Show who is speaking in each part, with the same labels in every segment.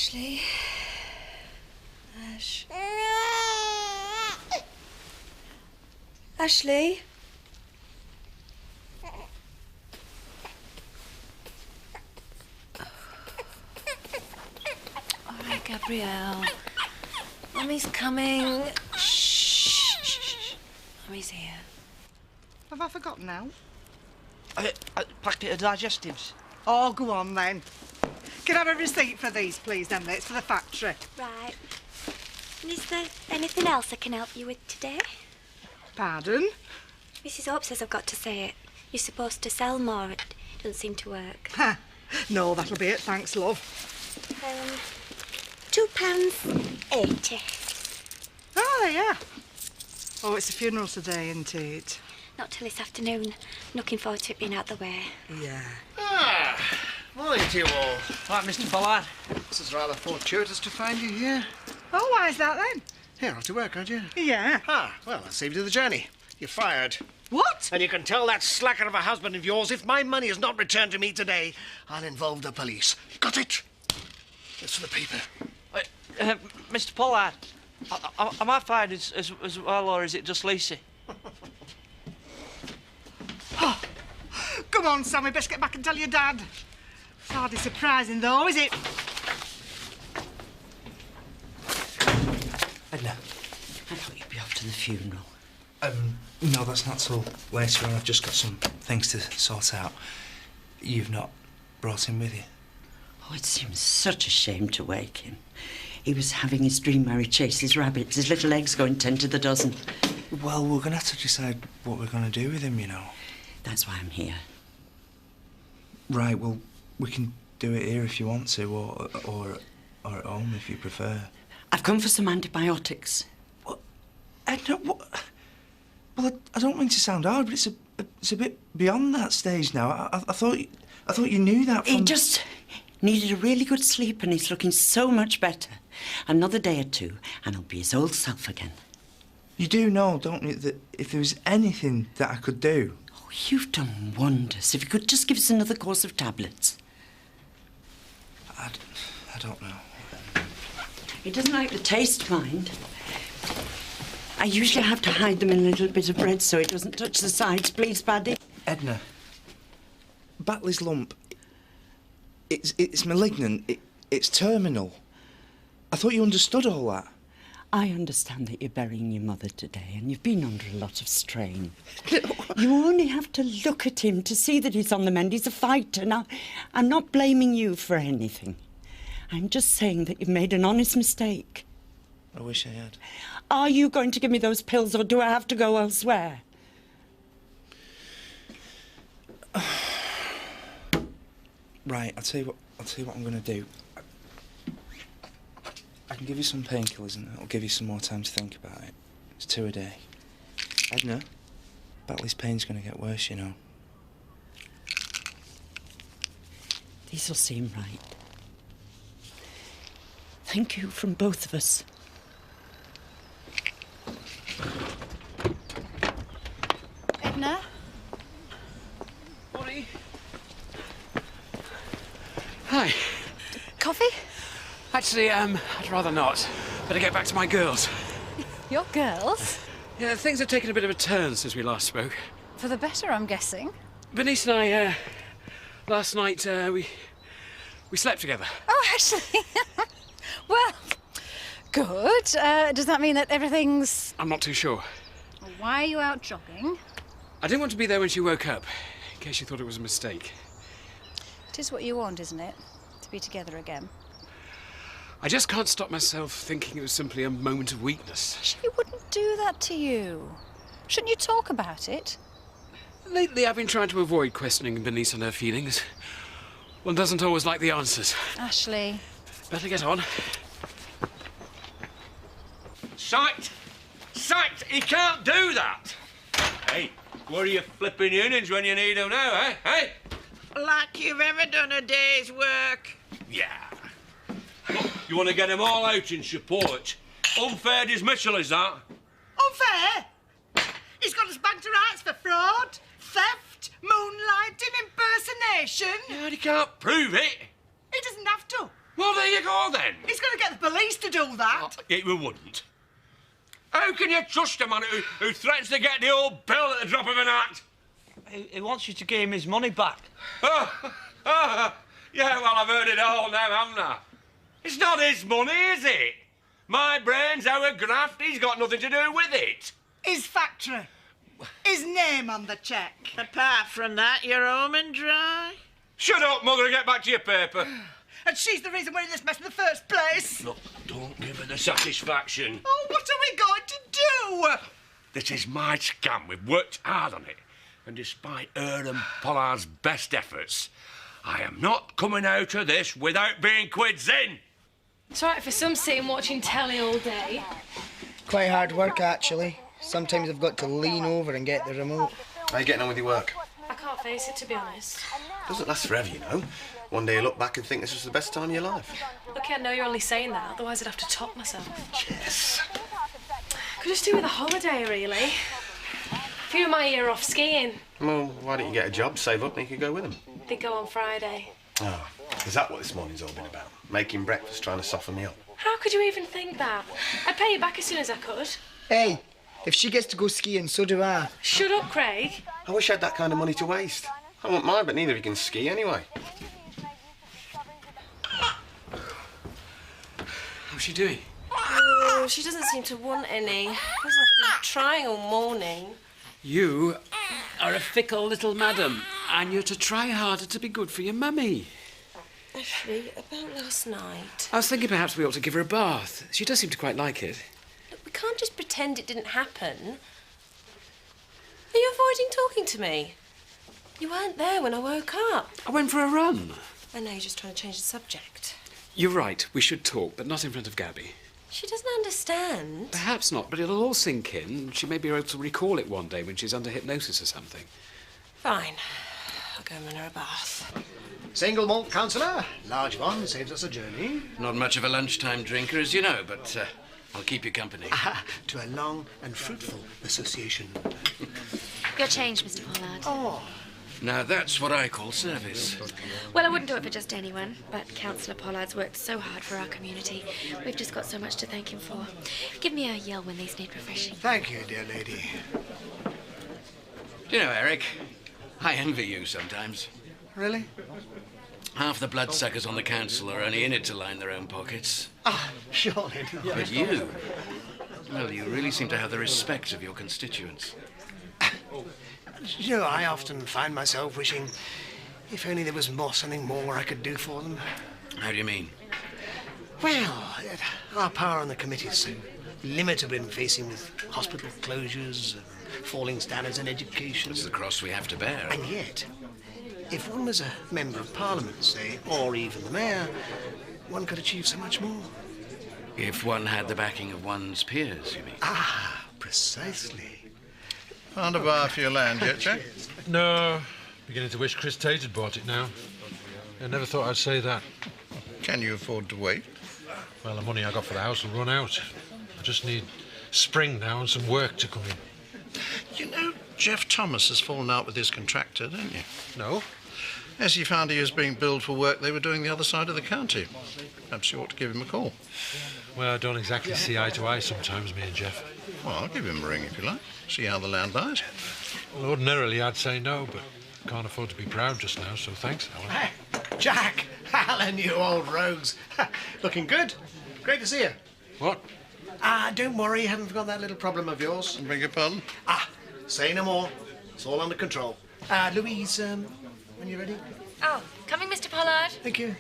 Speaker 1: Ashley. Ash. Ashley. All right, Gabrielle. Mummy's coming. Shh. Mummy's here.
Speaker 2: Have I forgotten now?
Speaker 3: A packet of digestives.
Speaker 2: Oh, go on then. Can I have a receipt for these, please, Emily? It's for the factory.
Speaker 4: Right. And is there anything else I can help you with today?
Speaker 2: Pardon?
Speaker 4: Mrs. Hope says I've got to say it. You're supposed to sell more. It doesn't seem to work.
Speaker 2: Ha! No, that'll be it. Thanks, love.
Speaker 4: £2.80.
Speaker 2: Oh, yeah. Oh, it's a funeral today, isn't it?
Speaker 4: Not till this afternoon. Looking forward to it being out the way.
Speaker 2: Yeah.
Speaker 3: Ah, morning to you all. Right, Mr. Pollard.
Speaker 5: This is rather fortuitous to find you here.
Speaker 2: Oh, why is that then?
Speaker 5: Here, off to work, aren't you?
Speaker 2: Yeah.
Speaker 5: Ah, well, that saved you the journey. You're fired.
Speaker 2: What?
Speaker 3: And you can tell that slacker of a husband of yours, if my money is not returned to me today, I'll involve the police. Got it? It's for the paper.
Speaker 6: Mr. Pollard, am I fired as well, or is it just Lucy?
Speaker 2: Oh, come on, Sam. We best get back and tell your dad. It's hardly surprising, though, is it?
Speaker 7: Edna, I thought you'd be off to the funeral.
Speaker 8: No, that's not till later on. I've just got some things to sort out. You've not brought him with you?
Speaker 7: Oh, it seems such a shame to wake him. He was having his dream where he chases rabbits, his little eggs going 10 to the dozen.
Speaker 8: Well, we're going to have to decide what we're going to do with him, you know.
Speaker 7: That's why I'm here.
Speaker 8: Right, well, we can do it here if you want to, or at home if you prefer.
Speaker 7: I've come for some antibiotics.
Speaker 8: What? Edna, what? Well, I don't mean to sound hard, but it's a bit beyond that stage now. I thought you knew that from...
Speaker 7: He just needed a really good sleep, and he's looking so much better. Another day or two, and he'll be his old self again.
Speaker 8: You do know, don't you, that if there was anything that I could do...
Speaker 7: Oh, you've done wonders. If you could just give us another course of tablets.
Speaker 8: I don't know.
Speaker 7: He doesn't like the taste, mind. I usually have to hide them in a little bit of bread so it doesn't touch the sides. Please, Paddy.
Speaker 8: Edna, Batley's lump, it's malignant. It's terminal. I thought you understood all that.
Speaker 7: I understand that you're burying your mother today and you've been under a lot of strain. You only have to look at him to see that he's on the mend. He's a fighter. Now, I'm not blaming you for anything. I'm just saying that you've made an honest mistake.
Speaker 8: I wish I had.
Speaker 7: Are you going to give me those pills, or do I have to go elsewhere?
Speaker 8: Right, I'll tell you what I'm going to do. I can give you some painkillers and it'll give you some more time to think about it. It's 2 a day. Edna, Batley's pain's going to get worse, you know.
Speaker 7: These'll seem right. Thank you from both of us.
Speaker 1: Edna?
Speaker 6: Bonnie?
Speaker 9: Hi.
Speaker 1: Coffee?
Speaker 9: Actually, I'd rather not. Better get back to my girls.
Speaker 1: Your girls?
Speaker 9: Yeah, things have taken a bit of a turn since we last spoke.
Speaker 1: For the better, I'm guessing.
Speaker 9: Bernice and I, last night, we slept together.
Speaker 1: Oh, actually. Well, good. Does that mean that everything's...
Speaker 9: I'm not too sure.
Speaker 1: Well, why are you out jogging?
Speaker 9: I didn't want to be there when she woke up, in case she thought it was a mistake.
Speaker 1: It is what you want, isn't it? To be together again.
Speaker 9: I just can't stop myself thinking it was simply a moment of weakness.
Speaker 1: She wouldn't do that to you. Shouldn't you talk about it?
Speaker 9: Lately, I've been trying to avoid questioning Bernice on her feelings. One doesn't always like the answers.
Speaker 1: Ashley.
Speaker 9: Better get on.
Speaker 6: Sacked! Sacked! He can't do that! Hey, where are you flipping your innings when you need them now, eh? Hey?
Speaker 3: Like you've ever done a day's work.
Speaker 6: Yeah. Look, you want to get them all out in support. Unfair dismissal, is that?
Speaker 2: Unfair? He's got us back to rights for fraud, theft, moonlighting, impersonation.
Speaker 6: Yeah, he can't prove it.
Speaker 2: He doesn't have to.
Speaker 6: Well, there you go, then.
Speaker 2: He's going to get the police to do that.
Speaker 6: It wouldn't. How can you trust a man who threatens to get the old bill at the drop of an hat?
Speaker 10: He wants you to give him his money back.
Speaker 6: Yeah, well, I've heard it all now, haven't I? It's not his money, is it? My brain's our graft. He's got nothing to do with it.
Speaker 2: His factory. His name on the cheque.
Speaker 11: Apart from that, you're home and dry.
Speaker 6: Shut up, Mother, and get back to your paper.
Speaker 2: And she's the reason we're in this mess in the first place.
Speaker 6: Look, don't give her the satisfaction.
Speaker 2: Oh, what are we going to do?
Speaker 6: This is my scam. We've worked hard on it. And despite her and Pollard's best efforts, I am not coming out of this without being quids in.
Speaker 12: It's all right for some sitting watching telly all day.
Speaker 13: Quite hard work, actually. Sometimes I've got to lean over and get the remote.
Speaker 5: How are you getting on with your work?
Speaker 12: I can't face it, to be honest.
Speaker 5: Doesn't last forever, you know. One day you look back and think this was the best time of your life.
Speaker 12: Look, I know you're only saying that, otherwise I'd have to top myself.
Speaker 5: Yes.
Speaker 12: Could just do with a holiday, really. Few of my year off skiing.
Speaker 5: Well, why don't you get a job, save up, and you could go with them?
Speaker 12: They go on Friday.
Speaker 5: Oh, is that what this morning's all been about? Making breakfast, trying to soften me up?
Speaker 12: How could you even think that? I'd pay you back as soon as I could.
Speaker 13: Hey, if she gets to go skiing, so do I.
Speaker 12: Shut up, Craig.
Speaker 5: I wish I had that kind of money to waste. I won't mind, but neither of you can ski anyway.
Speaker 9: How's she doing?
Speaker 11: Oh, she doesn't seem to want any. Feels like I've been trying all morning.
Speaker 9: You are a fickle little madam, and you're to try harder to be good for your mummy.
Speaker 11: Actually, about last night.
Speaker 9: I was thinking perhaps we ought to give her a bath. She does seem to quite like it.
Speaker 11: Look, we can't just pretend it didn't happen. Are you avoiding talking to me? You weren't there when I woke up.
Speaker 9: I went for a run.
Speaker 11: I know you're just trying to change the subject.
Speaker 9: You're right, we should talk, but not in front of Gabby.
Speaker 11: She doesn't understand.
Speaker 9: Perhaps not, but it'll all sink in. She may be able to recall it one day when she's under hypnosis or something.
Speaker 11: Fine. I'll go and run her a bath.
Speaker 3: Single malt, councillor. Large one, saves us a journey.
Speaker 14: Not much of a lunchtime drinker, as you know, but I'll keep you company.
Speaker 3: To a long and fruitful association.
Speaker 15: Your change, Mr. Pollard.
Speaker 3: Oh.
Speaker 14: Now, that's what I call service.
Speaker 15: Well, I wouldn't do it for just anyone, but Councillor Pollard's worked so hard for our community. We've just got so much to thank him for. Give me a yell when these need refreshing.
Speaker 3: Thank you, dear lady.
Speaker 14: Do you know, Eric, I envy you sometimes.
Speaker 3: Really?
Speaker 14: Half the bloodsuckers on the council are only in it to line their own pockets.
Speaker 3: Surely not.
Speaker 14: But you, well, you really seem to have the respect of your constituents.
Speaker 3: You know, I often find myself wishing if only there was something more I could do for them.
Speaker 14: How do you mean?
Speaker 3: Well, our power on the committee is so limited when facing with hospital closures and falling standards in education.
Speaker 14: It's the cross we have to bear.
Speaker 3: And yet, if one was a member of Parliament, say, or even the mayor, one could achieve so much more.
Speaker 14: If one had the backing of one's peers, you mean?
Speaker 3: Precisely.
Speaker 16: Found a buyer for your land yet, Jack?
Speaker 17: No. Beginning to wish Chris Tate had bought it now. I never thought I'd say that.
Speaker 16: Can you afford to wait?
Speaker 17: Well, the money I got for the house will run out. I just need spring now and some work to come in.
Speaker 16: You know, Jeff Thomas has fallen out with his contractor, don't you?
Speaker 17: No.
Speaker 16: As he found he was being billed for work they were doing the other side of the county. Perhaps you ought to give him a call.
Speaker 17: Well, I don't exactly see eye to eye sometimes, me and Jeff.
Speaker 16: Well, I'll give him a ring if you like. See how the land lies.
Speaker 17: Well, ordinarily I'd say no, but can't afford to be proud just now, so thanks, Alan.
Speaker 3: Hey, Jack! Alan, you old rogues. Looking good. Great to see you.
Speaker 17: What?
Speaker 3: Don't worry, you haven't forgot that little problem of yours.
Speaker 16: Beg your pardon?
Speaker 3: Say no more. It's all under control. Louise, when you're ready.
Speaker 15: Oh, coming, Mr. Pollard.
Speaker 3: Thank you.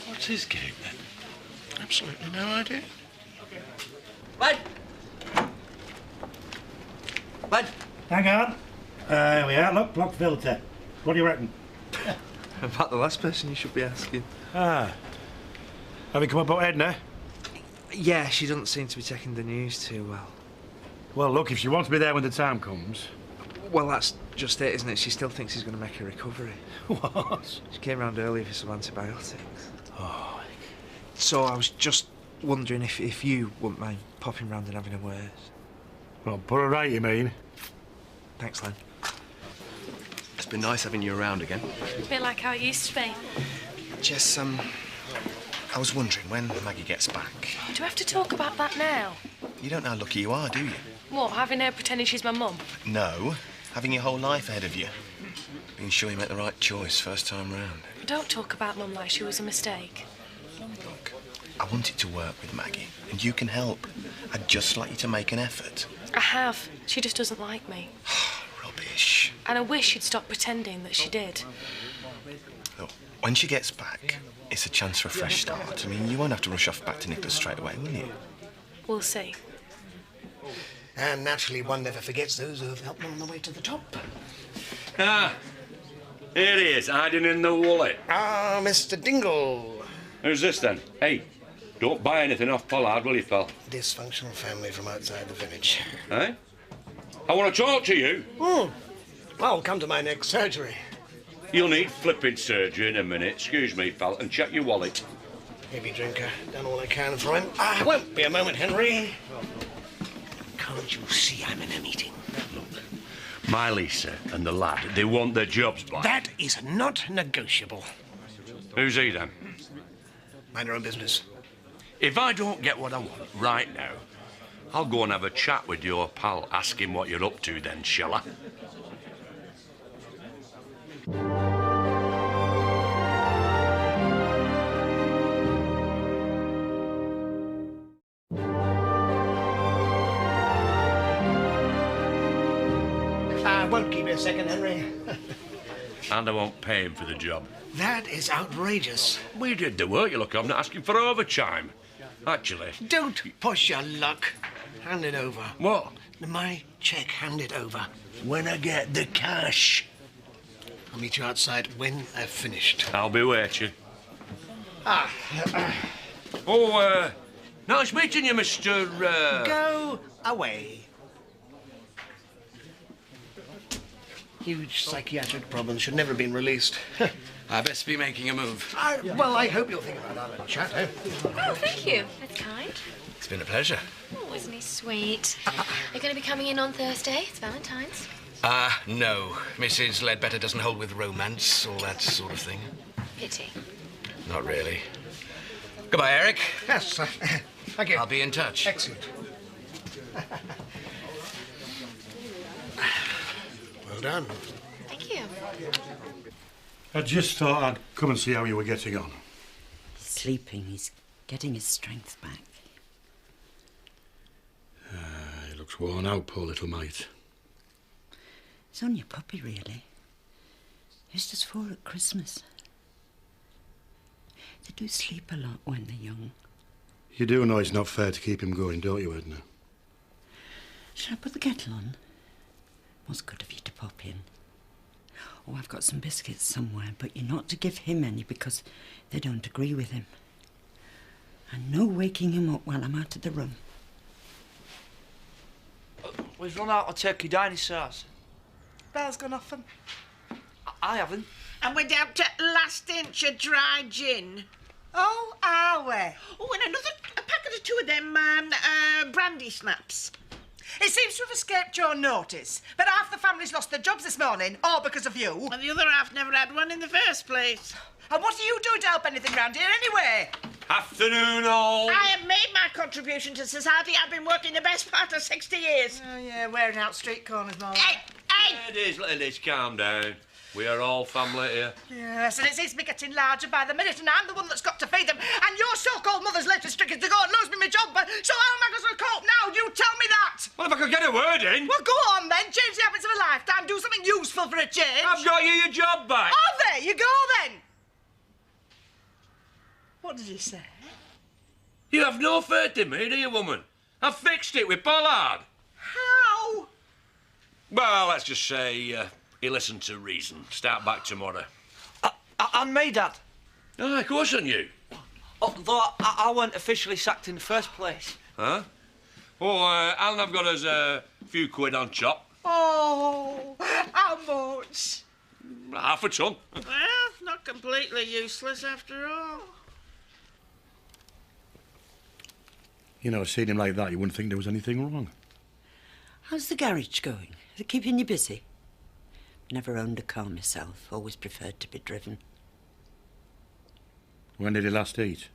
Speaker 16: What's his game, then? Absolutely no idea.
Speaker 10: Bud! Bud!
Speaker 18: Hang on. Here we are. Look, block filter. What do you reckon?
Speaker 8: About the last person you should be asking.
Speaker 18: Have you come about Edna?
Speaker 8: Yeah, she doesn't seem to be taking the news too well.
Speaker 18: Well, look, if she wants to be there when the time comes.
Speaker 8: Well, that's just it, isn't it? She still thinks he's going to make a recovery.
Speaker 18: What?
Speaker 8: She came round earlier for some antibiotics.
Speaker 18: Oh.
Speaker 8: So I was just wondering if you wouldn't mind popping round and having a word.
Speaker 18: Well, put her right, you mean?
Speaker 8: Thanks, Len.
Speaker 5: It's been nice having you around again.
Speaker 12: A bit like how it used to be.
Speaker 5: Jess, I was wondering, when Maggie gets back...
Speaker 12: Do we have to talk about that now?
Speaker 5: You don't know how lucky you are, do you?
Speaker 12: What, having her pretending she's my mum?
Speaker 5: No. Having your whole life ahead of you. Being sure you make the right choice first time round.
Speaker 12: Don't talk about Mum like she was a mistake.
Speaker 5: Look, I want it to work with Maggie, and you can help. I'd just like you to make an effort.
Speaker 12: I have. She just doesn't like me.
Speaker 5: Rubbish.
Speaker 12: And I wish she'd stop pretending that she did.
Speaker 5: Look, when she gets back, it's a chance for a fresh start. I mean, you won't have to rush off back to Nicholas straight away, will you?
Speaker 12: We'll see.
Speaker 3: And naturally, one never forgets those who have helped them on the way to the top.
Speaker 6: Ah, here he is, hiding in the wallet.
Speaker 3: Ah, Mr. Dingle.
Speaker 6: Who's this then? Hey, don't buy anything off Pollard, will you, pal?
Speaker 3: Dysfunctional family from outside the village.
Speaker 6: Eh? I want to talk to you.
Speaker 3: Well, come to my next surgery.
Speaker 6: You'll need flipping surgery in a minute. Excuse me, pal, and check your wallet.
Speaker 3: Heavy drinker. Done all I can for him. Won't be a moment, Henry. Can't you see I'm in a meeting?
Speaker 6: Look, my Lisa and the lad, they want their jobs back.
Speaker 3: That is not negotiable.
Speaker 6: Who's he, then?
Speaker 3: Mind your own business.
Speaker 6: If I don't get what I want right now, I'll go and have a chat with your pal, ask him what you're up to then, shall I?
Speaker 3: I won't keep you a second, Henry.
Speaker 6: And I won't pay him for the job.
Speaker 3: That is outrageous.
Speaker 6: We did the work, you look. I'm not asking for overtime. Actually.
Speaker 3: Don't push your luck. Hand it over.
Speaker 6: What?
Speaker 3: My cheque, hand it over.
Speaker 6: When I get the cash.
Speaker 3: I'll meet you outside when I've finished.
Speaker 6: I'll be waiting.
Speaker 3: Ah.
Speaker 6: Oh, nice meeting you, Mr.
Speaker 3: Go away. Huge psychiatric problems should never have been released.
Speaker 14: I best be making a move.
Speaker 3: Well, I hope you'll think about our little chat, eh?
Speaker 15: Oh, thank you. That's kind.
Speaker 14: It's been a pleasure.
Speaker 15: Oh, isn't he sweet? You're going to be coming in on Thursday. It's Valentine's.
Speaker 14: No. Mrs. Ledbetter doesn't hold with romance, all that sort of thing.
Speaker 15: Pity.
Speaker 14: Not really. Goodbye, Eric.
Speaker 3: Yes, thank you.
Speaker 14: I'll be in touch.
Speaker 3: Excellent. Well done.
Speaker 15: Thank you.
Speaker 18: I just thought I'd come and see how you were getting on.
Speaker 7: He's sleeping. He's getting his strength back.
Speaker 6: He looks worn out, poor little mate.
Speaker 7: He's only a puppy, really. He was just 4 at Christmas. They do sleep a lot when they're young.
Speaker 18: You do know it's not fair to keep him going, don't you, Edna?
Speaker 7: Shall I put the kettle on? Most good of you to pop in. Oh, I've got some biscuits somewhere, but you're not to give him any because they don't agree with him. And no waking him up while I'm out of the room.
Speaker 10: We've run out of turkey dinosaurs.
Speaker 2: Bell's gone off them.
Speaker 10: I haven't.
Speaker 2: And we're down to last inch of dry gin. Oh, are we? Oh, and a packet of 2 of them brandy snaps. It seems to have escaped your notice, but half the family's lost their jobs this morning, all because of you. And the other half never had one in the first place. And what are you doing to help anything round here anyway?
Speaker 6: Afternoon, all.
Speaker 2: I have made my contribution to society. I've been working the best part of 60 years. Oh, yeah, wearing out street corners, more. Hey!
Speaker 6: Ladies, calm down. We are all family here.
Speaker 2: Yes, and it seems to be getting larger by the minute, and I'm the one that's got to feed them. And your so-called mother's latest trick is to go and lose me my job, but so how am I going to cope now? You tell me that!
Speaker 6: Well, if I could get a word in.
Speaker 2: Well, go on then. Change the habits of a lifetime. Do something useful for a change.
Speaker 6: I've got you your job back.
Speaker 2: Oh, there you go then. What did you say?
Speaker 6: You have no faith in me, do you, woman? I've fixed it with Pollard.
Speaker 2: How?
Speaker 6: Well, let's just say he listened to reason. Start back tomorrow.
Speaker 10: And me, Dad.
Speaker 6: Oh, of course on you.
Speaker 10: Although I weren't officially sacked in the first place.
Speaker 6: Huh? Oh, Alan, I've got us a few quid on chop.
Speaker 2: Oh, how much?
Speaker 6: Half a ton.
Speaker 2: Well, not completely useless after all.
Speaker 18: You know, seeing him like that, you wouldn't think there was anything wrong.
Speaker 7: How's the garage going? Is it keeping you busy? Never owned a car myself. Always preferred to be driven.
Speaker 18: When did he last eat?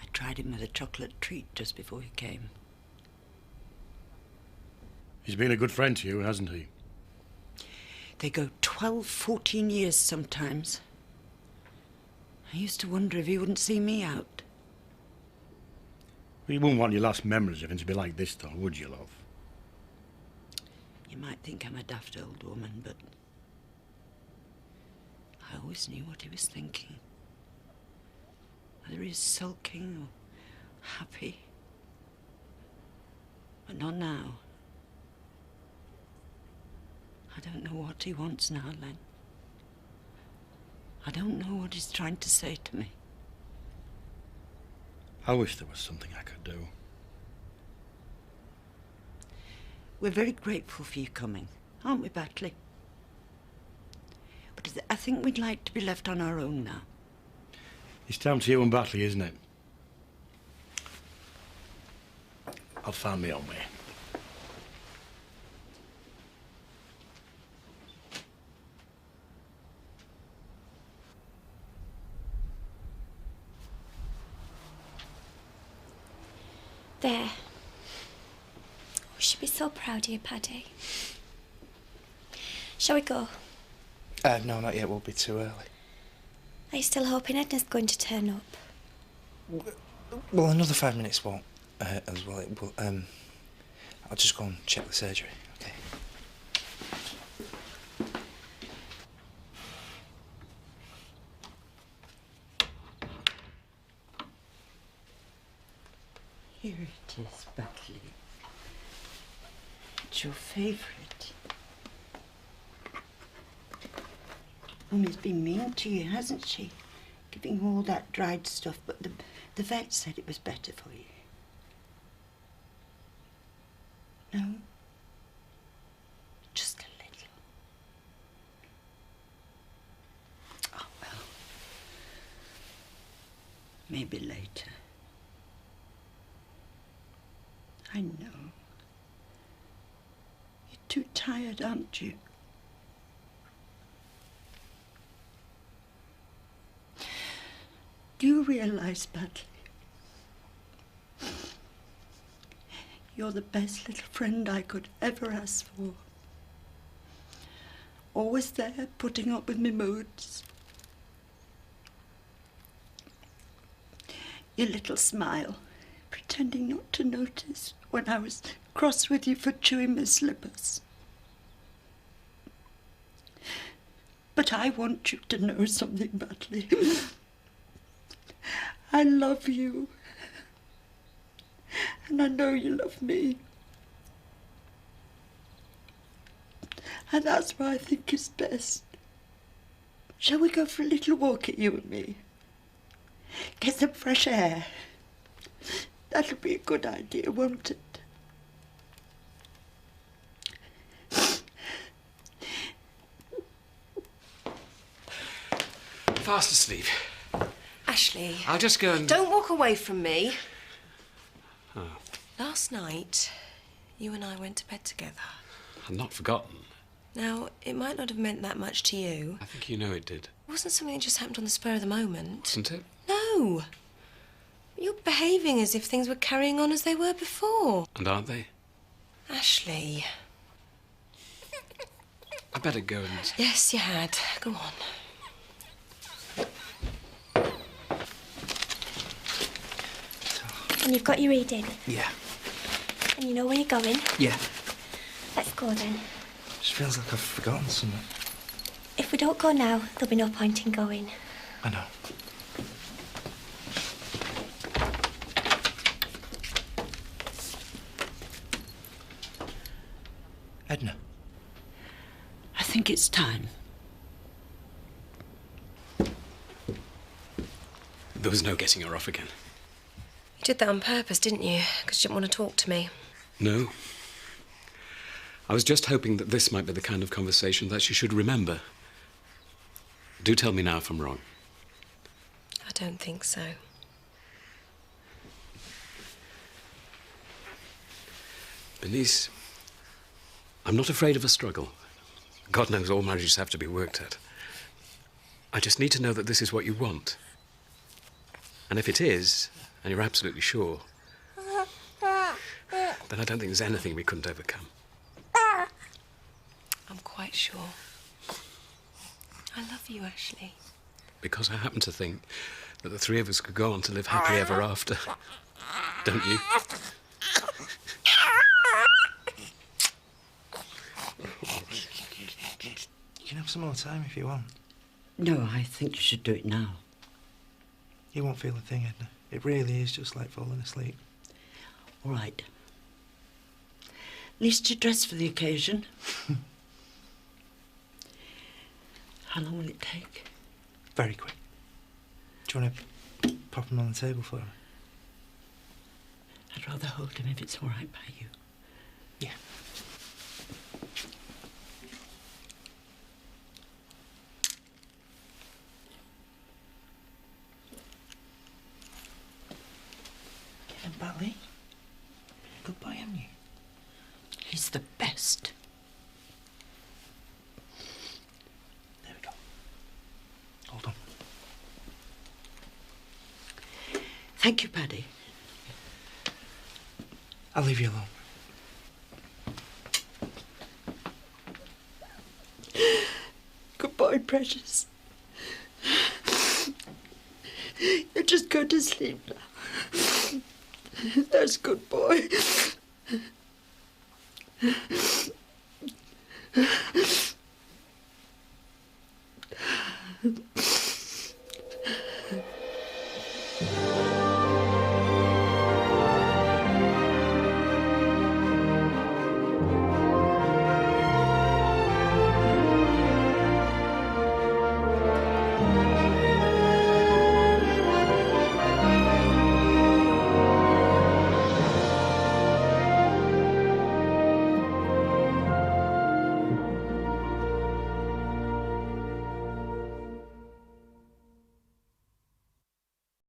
Speaker 7: I tried him with a chocolate treat just before he came.
Speaker 18: He's been a good friend to you, hasn't he?
Speaker 7: They go 12, 14 years sometimes. I used to wonder if he wouldn't see me out.
Speaker 18: You wouldn't want your last memories of him to be like this, though, would you, love?
Speaker 7: You might think I'm a daft old woman, but I always knew what he was thinking. Whether he's sulking or happy. But not now. I don't know what he wants now, Len. I don't know what he's trying to say to me.
Speaker 18: I wish there was something I could do.
Speaker 7: We're very grateful for you coming, aren't we, Batley? But I think we'd like to be left on our own now.
Speaker 18: It's down to you and Batley, isn't it? I'll find my own way.
Speaker 4: There. We should be so proud of you, Paddy. Shall we go?
Speaker 8: No, not yet. We'll be too early.
Speaker 4: Are you still hoping Edna's going to turn up?
Speaker 8: Well, another 5 minutes won't as well. It will, I'll just go and check the surgery. Okay.
Speaker 7: Here it is, Batley. It's your favourite. Mummy's been mean to you, hasn't she? Giving you all that dried stuff, but the vet said it was better for you. No? Just a little. Oh, well. Maybe later. I know. You're too tired, aren't you? Do you realise, Batley? You're the best little friend I could ever ask for. Always there, putting up with me moods. Your little smile, pretending not to notice when I was cross with you for chewing my slippers. But I want you to know something, Batley. I love you. And I know you love me. And that's why I think it's best. Shall we go for a little walk at you and me? Get some fresh air. That'll be a good idea, won't it?
Speaker 9: Fast asleep.
Speaker 11: Ashley.
Speaker 9: I'll just go and...
Speaker 11: Don't walk away from me.
Speaker 9: Oh,
Speaker 11: Last night, you and I went to bed together.
Speaker 9: I've not forgotten.
Speaker 11: Now, it might not have meant that much to you.
Speaker 9: I think you know it did.
Speaker 11: It wasn't something that just happened on the spur of the moment.
Speaker 9: Wasn't it?
Speaker 11: No. You're behaving as if things were carrying on as they were before.
Speaker 9: And aren't they?
Speaker 11: Ashley.
Speaker 9: I better go and...
Speaker 11: Yes, you had. Go on.
Speaker 4: And you've got your reading?
Speaker 8: Yeah.
Speaker 4: And you know where you're going?
Speaker 8: Yeah.
Speaker 4: Let's go then.
Speaker 8: Just feels like I've forgotten something.
Speaker 4: If we don't go now, there'll be no point in going.
Speaker 8: I know. Edna.
Speaker 7: I think it's time.
Speaker 9: There was no getting her off again.
Speaker 11: You did that on purpose, didn't you? Because you didn't want to talk to me.
Speaker 9: No. I was just hoping that this might be the kind of conversation that she should remember. Do tell me now if I'm wrong.
Speaker 11: I don't think so.
Speaker 9: Bernice, I'm not afraid of a struggle. God knows all marriages have to be worked at. I just need to know that this is what you want. And if it is, and you're absolutely sure, then I don't think there's anything we couldn't overcome.
Speaker 11: I'm quite sure. I love you, Ashley.
Speaker 9: Because I happen to think that the three of us could go on to live happily ever after. Don't you?
Speaker 8: You can have some more time if you want.
Speaker 7: No, I think you should do it now.
Speaker 8: You won't feel a thing, Edna. It really is just like falling asleep.
Speaker 7: All right. At least you're dressed for the occasion. How long will it take?
Speaker 8: Very quick. Do you want to pop him on the table for me?
Speaker 7: I'd rather hold him if it's all right by you.
Speaker 8: Yeah. Kevin Batley? Good boy, haven't you?
Speaker 7: He's the best.
Speaker 8: There we go. Hold on.
Speaker 7: Thank you, Paddy.
Speaker 8: I'll leave you alone.
Speaker 7: Goodbye, precious. You just go to sleep now. That's good boy.